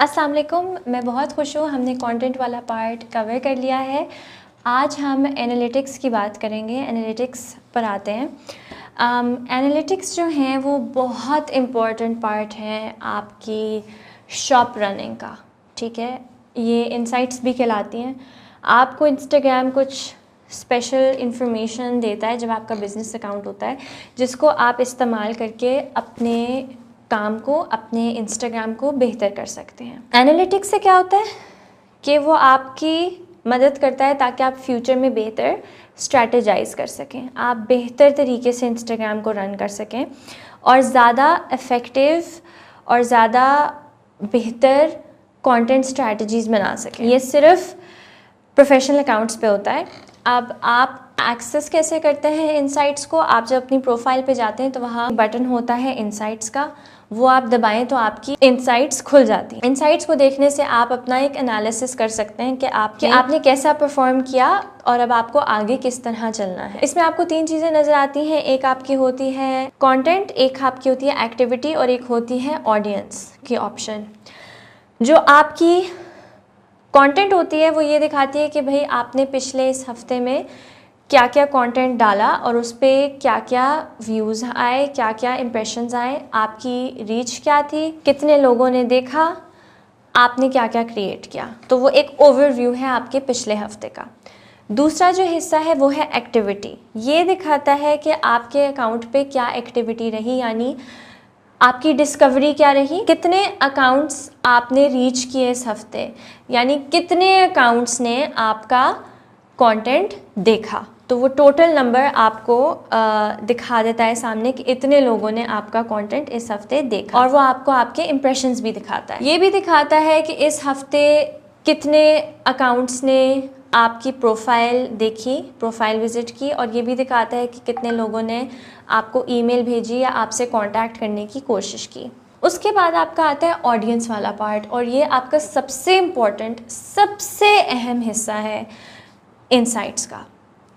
अस्सलाम वालेकुम। मैं बहुत खुश हूँ, हमने कंटेंट वाला पार्ट कवर कर लिया है। आज हम एनालिटिक्स की बात करेंगे। एनालिटिक्स पर आते हैं। एनालिटिक्स जो हैं वो बहुत इम्पॉर्टेंट पार्ट है आपकी शॉप रनिंग का, ठीक है। ये इनसाइट्स भी कहलाती हैं। आपको इंस्टाग्राम कुछ स्पेशल इंफॉर्मेशन देता है जब आपका बिज़नेस अकाउंट होता है, जिसको आप इस्तेमाल करके अपने काम को, अपने इंस्टाग्राम को बेहतर कर सकते हैं। एनालिटिक्स से क्या होता है कि वो आपकी मदद करता है ताकि आप फ्यूचर में बेहतर स्ट्रैटेजाइज कर सकें, आप बेहतर तरीके से इंस्टाग्राम को रन कर सकें और ज़्यादा इफ़ेक्टिव और ज़्यादा बेहतर कंटेंट स्ट्रैटेजीज़ बना सकें। ये सिर्फ प्रोफेशनल अकाउंट्स पे होता है। अब आप एक्सेस कैसे करते हैं इनसाइट्स को? आप जब अपनी प्रोफाइल पे जाते हैं तो वहाँ बटन होता है इनसाइट्स का, वो आप दबाएं तो आपकी इनसाइट्स खुल जाती हैं। इनसाइट्स को देखने से आप अपना एक एनालिसिस कर सकते हैं कि आपने कैसा परफॉर्म किया और अब आपको आगे किस तरह चलना है। इसमें आपको तीन चीज़ें नज़र आती हैं। एक आपकी होती है कंटेंट, एक आपकी होती है एक्टिविटी और एक होती है ऑडियंस की ऑप्शन। जो आपकी कंटेंट होती है वो ये दिखाती है कि भाई आपने पिछले इस हफ्ते में क्या क्या कंटेंट डाला और उस पर क्या क्या व्यूज़ आए, क्या क्या इम्प्रेशंस आए, आपकी रीच क्या थी, कितने लोगों ने देखा, आपने क्या क्या क्रिएट किया। तो वो एक ओवरव्यू है आपके पिछले हफ्ते का। दूसरा जो हिस्सा है वो है एक्टिविटी। ये दिखाता है कि आपके अकाउंट पे क्या एक्टिविटी रही, यानी आपकी डिस्कवरी क्या रही, कितने अकाउंट्स आपने रीच किए इस हफ्ते, यानी कितने अकाउंट्स ने आपका कंटेंट देखा। तो वो टोटल नंबर आपको दिखा देता है सामने कि इतने लोगों ने आपका कंटेंट इस हफ्ते देखा, और वो आपको आपके इम्प्रेशंस भी दिखाता है। ये भी दिखाता है कि इस हफ्ते कितने अकाउंट्स ने आपकी प्रोफाइल देखी, प्रोफाइल विज़िट की, और ये भी दिखाता है कि कितने लोगों ने आपको ईमेल भेजी या आपसे कांटेक्ट करने की कोशिश की। उसके बाद आपका आता है ऑडियंस वाला पार्ट, और ये आपका सबसे इम्पॉर्टेंट, सबसे अहम हिस्सा है इनसाइट्स का,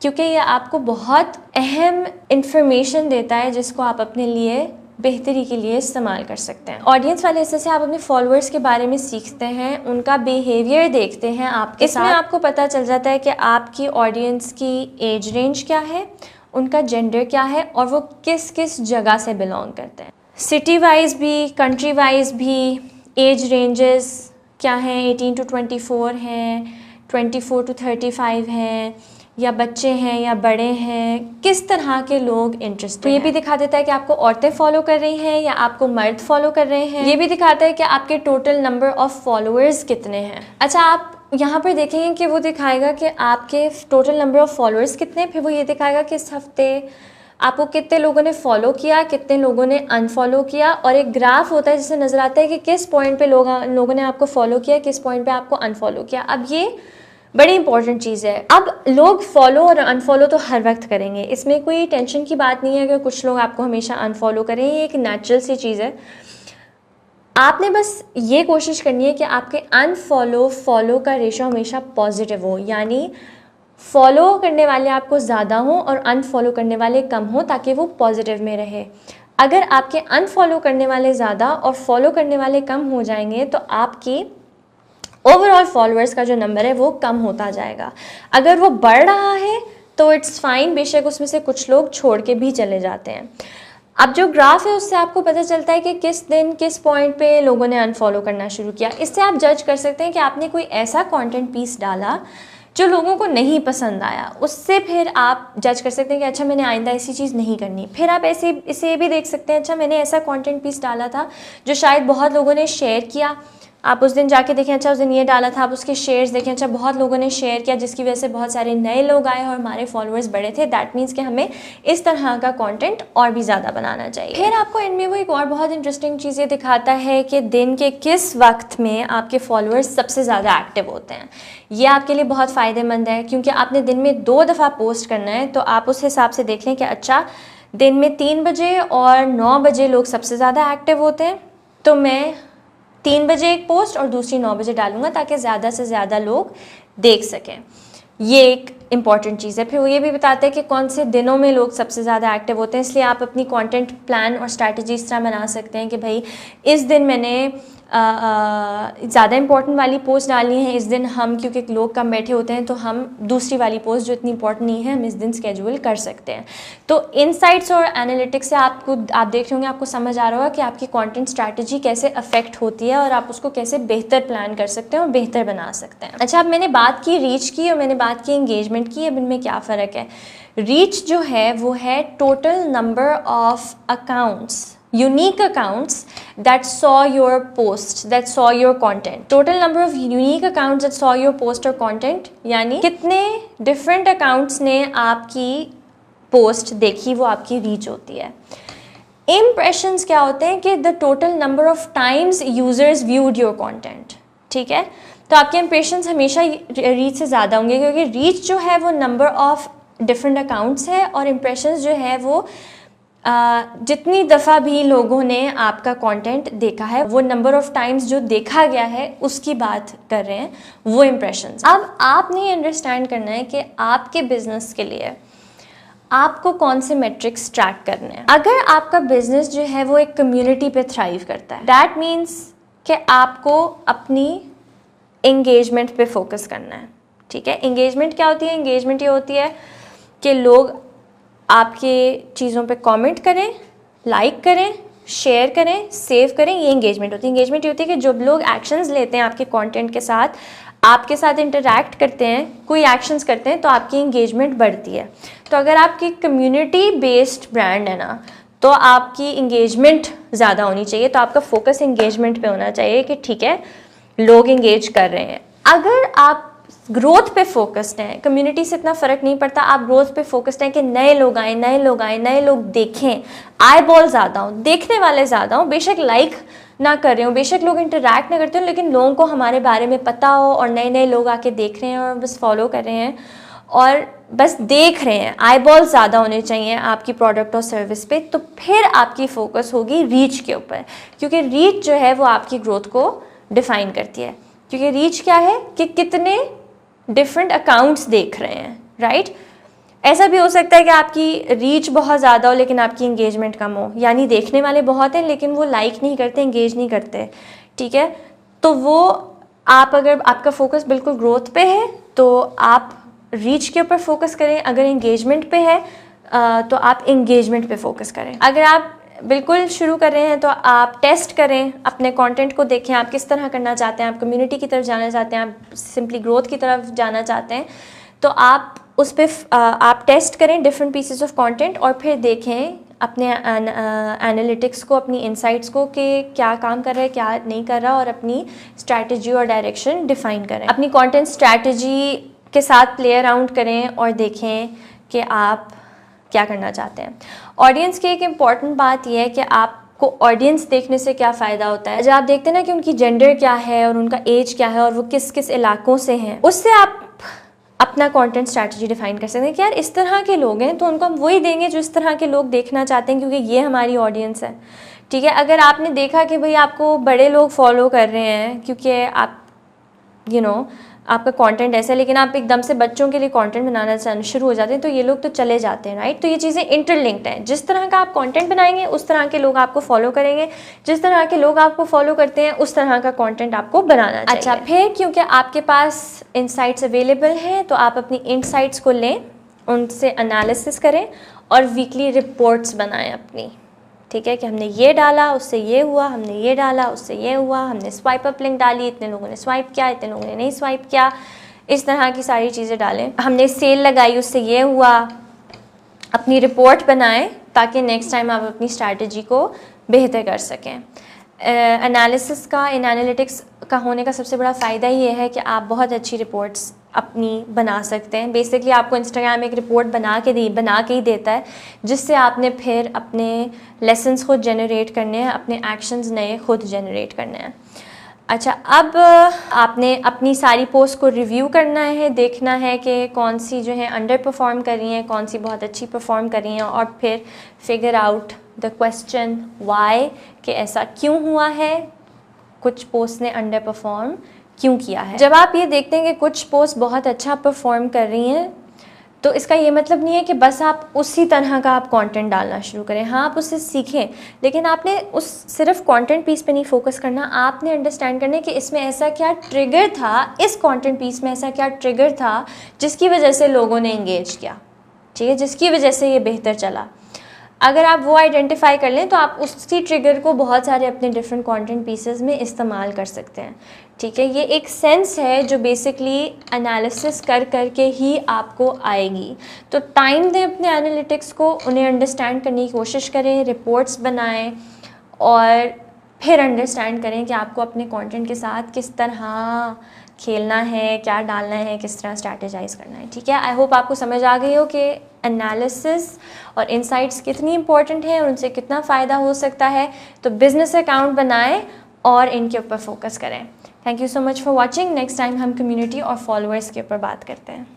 क्योंकि ये आपको बहुत अहम इंफॉर्मेशन देता है जिसको आप अपने लिए बेहतरी के लिए इस्तेमाल कर सकते हैं। ऑडियंस वाले हिस्से से आप अपने फॉलोअर्स के बारे में सीखते हैं, उनका बिहेवियर देखते हैं आपके साथ। इसमें आपको पता चल जाता है कि आपकी ऑडियंस की एज रेंज क्या है, उनका जेंडर क्या है, और वो किस किस जगह से बिलोंग करते हैं। सिटी वाइज भी, कंट्री वाइज भी एज रेंजेस क्या हैं, 18 to 24 हैं, 24 to 35 हैं, या बच्चे हैं या बड़े हैं, किस तरह के लोग इंटरेस्टेड हैं। तो ये भी दिखा देता है कि आपको औरतें फॉलो कर रही हैं या आपको मर्द फॉलो कर रहे हैं। ये भी दिखाता है कि आपके टोटल नंबर ऑफ फॉलोअर्स कितने हैं। अच्छा, आप यहाँ पर देखेंगे कि वो दिखाएगा कि आपके टोटल नंबर ऑफ फॉलोअर्स कितने, फिर वो ये दिखाएगा कि इस हफ्ते आपको कितने लोगों ने फॉलो किया, कितने लोगों ने अनफॉलो किया, और एक ग्राफ होता है जिससे नज़र आता है कि किस पॉइंट पे लोगों ने आपको फॉलो किया, किस पॉइंट पे आपको अनफॉलो किया। अब ये बड़ी इंपॉर्टेंट चीज़ है। अब लोग फॉलो और अनफॉलो तो हर वक्त करेंगे, इसमें कोई टेंशन की बात नहीं है अगर कुछ लोग आपको हमेशा अनफॉलो करें, ये एक नेचुरल सी चीज़ है। आपने बस ये कोशिश करनी है कि आपके अनफॉलो फॉलो का रेशो हमेशा पॉजिटिव हो, यानी फॉलो करने वाले आपको ज़्यादा हों और अनफॉलो करने वाले कम हों, ताकि वो पॉजिटिव में रहे। अगर आपके अनफॉलो करने वाले ज़्यादा और फॉलो करने वाले कम हो जाएंगे तो आपकी ओवरऑल फॉलोअर्स का जो नंबर है वो कम होता जाएगा। अगर वो बढ़ रहा है तो इट्स फाइन, बेशक उसमें से कुछ लोग छोड़ के भी चले जाते हैं। अब जो ग्राफ है उससे आपको पता चलता है कि किस दिन किस पॉइंट पे लोगों ने अनफॉलो करना शुरू किया। इससे आप जज कर सकते हैं कि आपने कोई ऐसा कंटेंट पीस डाला जो लोगों को नहीं पसंद आया, उससे फिर आप जज कर सकते हैं कि अच्छा मैंने आइंदा ऐसी चीज़ नहीं करनी। फिर आप इसे भी देख सकते हैं, अच्छा मैंने ऐसा कंटेंट पीस डाला था जो शायद बहुत लोगों ने शेयर किया, आप उस दिन जाके देखें अच्छा उस दिन ये डाला था, आप उसके शेयर्स देखें, अच्छा बहुत लोगों ने शेयर किया जिसकी वजह से बहुत सारे नए लोग आए और हमारे फॉलोअर्स बढ़े थे। दैट मीन्स कि हमें इस तरह का कंटेंट और भी ज़्यादा बनाना चाहिए। फिर आपको इनमें वो एक और बहुत इंटरेस्टिंग चीज़ ये दिखाता है कि दिन के किस वक्त में आपके फॉलोअर्स सबसे ज़्यादा एक्टिव होते हैं। ये आपके लिए बहुत फ़ायदेमंद है, क्योंकि आपने दिन में 2 दफ़ा पोस्ट करना है, तो आप उस हिसाब से देख लें कि अच्छा दिन में 3 बजे और 9 बजे लोग सबसे ज़्यादा एक्टिव होते हैं, तो मैं 3 बजे एक पोस्ट और दूसरी 9 बजे डालूंगा ताकि ज़्यादा से ज़्यादा लोग देख सकें। ये एक इम्पॉर्टेंट चीज़ है। फिर वो ये भी बताते हैं कि कौन से दिनों में लोग सबसे ज़्यादा एक्टिव होते हैं, इसलिए आप अपनी कंटेंट प्लान और स्ट्रैटेजी इस तरह बना सकते हैं कि भाई इस दिन मैंने ज़्यादा इंपॉर्टेंट वाली पोस्ट डालनी है इस दिन हम, क्योंकि लोग कम बैठे होते हैं, तो हम दूसरी वाली पोस्ट जो इतनी इंपॉर्टेंट नहीं है हम इस दिन स्केड्यूल कर सकते हैं। तो इनसाइट्स और एनालिटिक्स से आप देख रहे होंगे, आपको समझ आ रहा होगा कि आपकी कंटेंट स्ट्रैटेजी कैसे अफेक्ट होती है और आप उसको कैसे बेहतर प्लान कर सकते हैं और बेहतर बना सकते हैं। अच्छा, अब मैंने बात की रीच की और मैंने बात की इंगेजमेंट की। अब इनमें क्या फ़र्क है? रीच जो है वो है total number of accounts, unique accounts that saw your post, that saw your content. Total number of unique accounts that saw your post or content, यानी कितने different accounts ने आपकी post देखी, वो आपकी reach होती है। Impressions क्या होते हैं कि the total number of times users viewed your content, ठीक है। तो आपके impressions हमेशा reach से ज़्यादा होंगे, क्योंकि reach जो है वो number of different accounts है और impressions जो है वो जितनी दफ़ा भी लोगों ने आपका कंटेंट देखा है, वो नंबर ऑफ़ टाइम्स जो देखा गया है उसकी बात कर रहे हैं, वो इम्प्रेशंस। अब आपने ये अंडरस्टैंड करना है कि आपके बिजनेस के लिए आपको कौन से मेट्रिक्स ट्रैक करने हैं। अगर आपका बिजनेस जो है वो एक कम्युनिटी पे थ्राइव करता है, दैट मीन्स कि आपको अपनी एंगेजमेंट पे फोकस करना है, ठीक है। एंगेजमेंट क्या होती है? एंगेजमेंट ये होती है कि लोग आपके चीज़ों पे कमेंट करें, लाइक करें, शेयर करें, सेव करें, ये एंगेजमेंट होती है। एंगेजमेंट ये होती है कि जब लोग एक्शंस लेते हैं आपके कंटेंट के साथ, आपके साथ इंटरैक्ट करते हैं, कोई एक्शंस करते हैं, तो आपकी एंगेजमेंट बढ़ती है। तो अगर आपकी कम्युनिटी बेस्ड ब्रांड है ना, तो आपकी एंगेजमेंट ज़्यादा होनी चाहिए। तो आपका फोकस एंगेजमेंट पे होना चाहिए कि ठीक है, लोग एंगेज कर रहे हैं। अगर आप ग्रोथ पे फोकस्ड हैं, कम्युनिटी से इतना फ़र्क नहीं पड़ता, आप ग्रोथ पे फोकस्ड हैं कि नए लोग आए, नए लोग आए, नए लोग देखें, आई बॉल ज़्यादा हो, देखने वाले ज़्यादा हो, बेशक लाइक ना कर रहे हो, बेशक लोग इंटरैक्ट ना करते हो, लेकिन लोगों को हमारे बारे में पता हो और नए नए लोग आके देख रहे हैं और बस फॉलो कर रहे हैं और बस देख रहे हैं। आई बॉल ज़्यादा होने चाहिए आपकी प्रोडक्ट और सर्विस पे। तो फिर आपकी फोकस होगी रीच के ऊपर, क्योंकि रीच जो है वो आपकी ग्रोथ को डिफ़ाइन करती है। क्योंकि रीच क्या है कि कितने डिफरेंट अकाउंट्स देख रहे हैं, राइट। ऐसा भी हो सकता है कि आपकी रीच बहुत ज़्यादा हो लेकिन आपकी इंगेजमेंट कम हो, यानी देखने वाले बहुत हैं लेकिन वो लाइक नहीं करते, इंगेज नहीं करते, ठीक है। तो वो आप, अगर आपका फोकस बिल्कुल ग्रोथ पे है तो आप रीच के ऊपर फोकस करें, अगर इंगेजमेंट पे है तो आप इंगेजमेंट पे फोकस करें। अगर आप बिल्कुल शुरू कर रहे हैं तो आप टेस्ट करें, अपने कंटेंट को देखें, आप किस तरह करना चाहते हैं, आप कम्युनिटी की तरफ जाना चाहते हैं, आप सिंपली ग्रोथ की तरफ जाना चाहते हैं, तो आप उस पर आप टेस्ट करें डिफरेंट पीसेस ऑफ कंटेंट और फिर देखें अपने एनालिटिक्स को, अपनी इंसाइट्स को कि क्या काम कर रहा है, क्या नहीं कर रहा, और अपनी स्ट्रैटेजी और डायरेक्शन डिफ़ाइन करें। अपनी कंटेंट स्ट्रैटेजी के साथ प्ले अराउंड करें और देखें कि आप क्या करना चाहते हैं। ऑडियंस की एक इम्पॉर्टेंट बात यह है कि आपको ऑडियंस देखने से क्या फ़ायदा होता है। जब आप देखते हैं ना कि उनकी जेंडर क्या है और उनका एज क्या है और वो किस किस इलाकों से हैं, उससे आप अपना कंटेंट स्ट्रैटेजी डिफाइन कर सकते हैं कि यार इस तरह के लोग हैं तो उनको हम वही देंगे जो इस तरह के लोग देखना चाहते हैं, क्योंकि ये हमारी ऑडियंस है, ठीक है। अगर आपने देखा कि भाई आपको बड़े लोग फॉलो कर रहे हैं क्योंकि आप आपका कंटेंट ऐसा है, लेकिन आप एकदम से बच्चों के लिए कंटेंट बनाना शुरू हो जाते हैं, तो ये लोग तो चले जाते हैं, राइट। तो ये चीज़ें इंटरलिंक्ड हैं। जिस तरह का आप कंटेंट बनाएंगे उस तरह के लोग आपको फॉलो करेंगे, जिस तरह के लोग आपको फॉलो करते हैं उस तरह का कंटेंट आपको बनाना चाहिए। अच्छा, फिर क्योंकि आपके पास इनसाइट्स अवेलेबल हैं तो आप अपनी इनसाइट्स को लें, उनसे एनालिसिस करें और वीकली रिपोर्ट्स बनाएं अपनी, ठीक है, कि हमने ये डाला उससे ये हुआ, हमने ये डाला उससे ये हुआ, हमने स्वाइप अप लिंक डाली, इतने लोगों ने स्वाइप किया, इतने लोगों ने नहीं स्वाइप किया, इस तरह की सारी चीज़ें डालें। हमने सेल लगाई उससे ये हुआ, अपनी रिपोर्ट बनाएं ताकि नेक्स्ट टाइम आप अपनी स्ट्रैटेजी को बेहतर कर सकें। एनालिसिस का, इन एनालिटिक्स का होने का सबसे बड़ा फ़ायदा ये है कि आप बहुत अच्छी रिपोर्ट्स अपनी बना सकते हैं। बेसिकली आपको इंस्टाग्राम एक रिपोर्ट बना के ही देता है, जिससे आपने फिर अपने लेसन्स खुद जनरेट करने हैं, अपने एक्शंस नए खुद जनरेट करने हैं। अच्छा, अब आपने अपनी सारी पोस्ट को रिव्यू करना है, देखना है कि कौन सी जो है अंडर परफॉर्म कर रही हैं, कौन सी बहुत अच्छी परफॉर्म कर रही हैं, और फिर figure out the question Y, कि ऐसा क्यों हुआ है, कुछ पोस्ट ने अंडर परफॉर्म क्यों किया है। जब आप ये देखते हैं कि कुछ पोस्ट बहुत अच्छा परफॉर्म कर रही हैं तो इसका ये मतलब नहीं है कि बस आप उसी तरह का आप कंटेंट डालना शुरू करें। हाँ, आप उससे सीखें, लेकिन आपने उस सिर्फ कंटेंट पीस पे नहीं फोकस करना, आपने अंडरस्टैंड करना है कि इसमें ऐसा क्या ट्रिगर था, इस कंटेंट पीस में ऐसा क्या ट्रिगर था जिसकी वजह से लोगों ने इंगेज किया, ठीक है, जिसकी वजह से ये बेहतर चला। अगर आप वो आइडेंटिफाई कर लें तो आप उसी ट्रिगर को बहुत सारे अपने डिफरेंट कंटेंट पीसेस में इस्तेमाल कर सकते हैं, ठीक है। ये एक सेंस है जो बेसिकली एनालिसिस कर के ही आपको आएगी। तो टाइम दें अपने एनालिटिक्स को, उन्हें अंडरस्टैंड करने की कोशिश करें, रिपोर्ट्स बनाएं और फिर अंडरस्टैंड करें कि आपको अपने कंटेंट के साथ किस तरह खेलना है, क्या डालना है, किस तरह स्ट्रैटेजाइज करना है, ठीक है। आई होप आपको समझ आ गई हो कि एनालिसिस और इनसाइट्स कितनी इंपॉर्टेंट है और उनसे कितना फ़ायदा हो सकता है। तो बिज़नेस अकाउंट बनाएं और इनके ऊपर फोकस करें। Thank you so much for watching. Next time हम कम्युनिटी और फॉलोअर्स के ऊपर बात करते हैं।